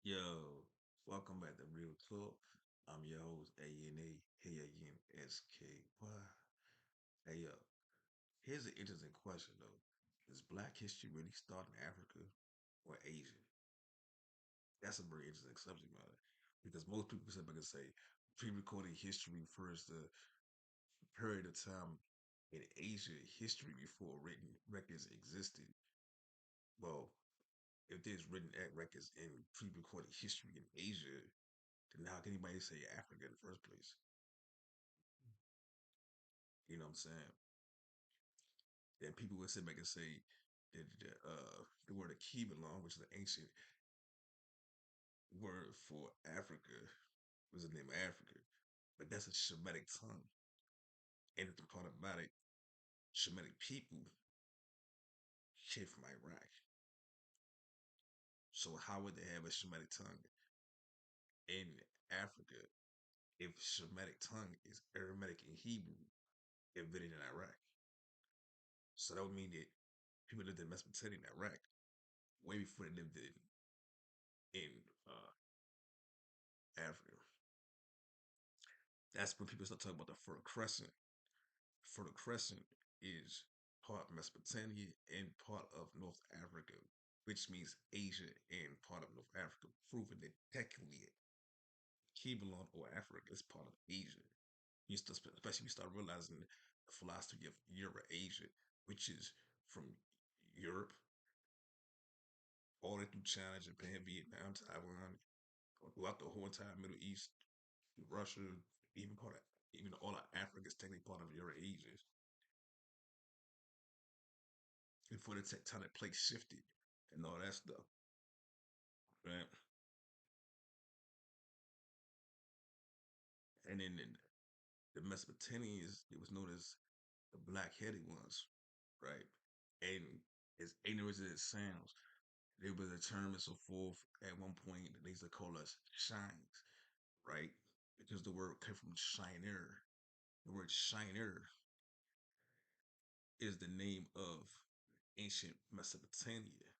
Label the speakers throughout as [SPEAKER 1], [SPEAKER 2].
[SPEAKER 1] Yo, welcome back to Real Talk. I'm your host, A&A. Hey again, SK. Why? Hey, yo, here's an interesting question, though. Does Black history really start in Africa or Asia? That's a very interesting subject matter because most people sit back and say pre-recorded history refers to a period of time in Asia history before written records existed. Well, if there's written records in pre-recorded history in Asia, then how can anybody say Africa in the first place? You know what I'm saying? Then people would sit back and say that the word Akibalon, which is the ancient word for Africa, was the name of Africa. But that's a Shemitic tongue. And the part about it, Shemitic people came from Iraq. So how would they have a Shemitic tongue in Africa if Shemitic tongue is Aramaic and Hebrew invented in Iraq? So that would mean that people lived in Mesopotamia in Iraq way before they lived in Africa. That's when people start talking about the Fertile Crescent. Fertile Crescent is part Mesopotamia and part of North Africa, which means Asia and part of North Africa, proving that technically Kibalon or Africa is part of Asia. You start, especially you start realizing the philosophy of Eurasia, which is from Europe all the way through China, Japan, Vietnam, Taiwan, throughout the whole entire Middle East, Russia, even part of even all of Africa is technically part of Eurasia. Before the tectonic plates shifted and all that stuff, right? And then the Mesopotamians, it was known as the black-headed ones, right? And as ignorant as it sounds, there was a term and so forth at one point that they used to call us shines, right? Because the word came from shiner. The word shiner is the name of ancient Mesopotamia.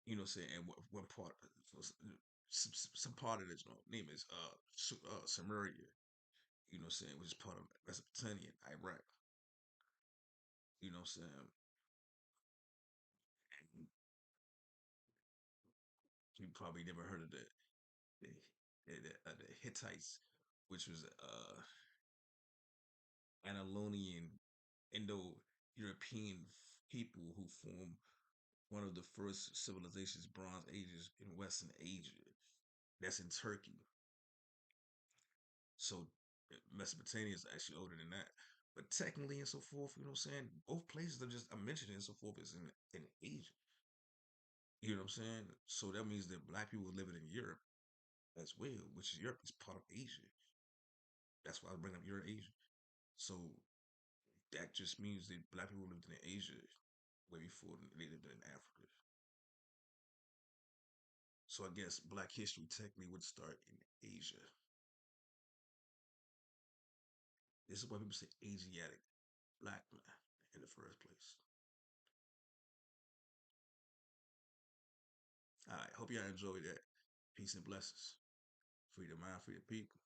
[SPEAKER 1] You know what I'm saying? And one part, so some part of its name is Samaria. You know what I'm saying, which is part of Mesopotamia, Iraq. You know what I'm saying? And you probably never heard of the the Hittites, which was Anatolian Indo-European people who formed one of the first civilizations, Bronze Ages in Western Asia. That's in Turkey. So Mesopotamia is actually older than that. But technically and so forth, you know what I'm saying? Both places are just I'm mentioning and so forth is in Asia. You know what I'm saying? So that means that black people living in Europe as well, which is Europe is part of Asia. That's why I bring up Eurasia. So that just means that black people lived in Asia way before they lived in Africa. So I guess black history technically would start in Asia. This is why people say Asiatic black man in the first place. All right, hope y'all enjoyed that. Peace and blessings. Free the mind, free the people.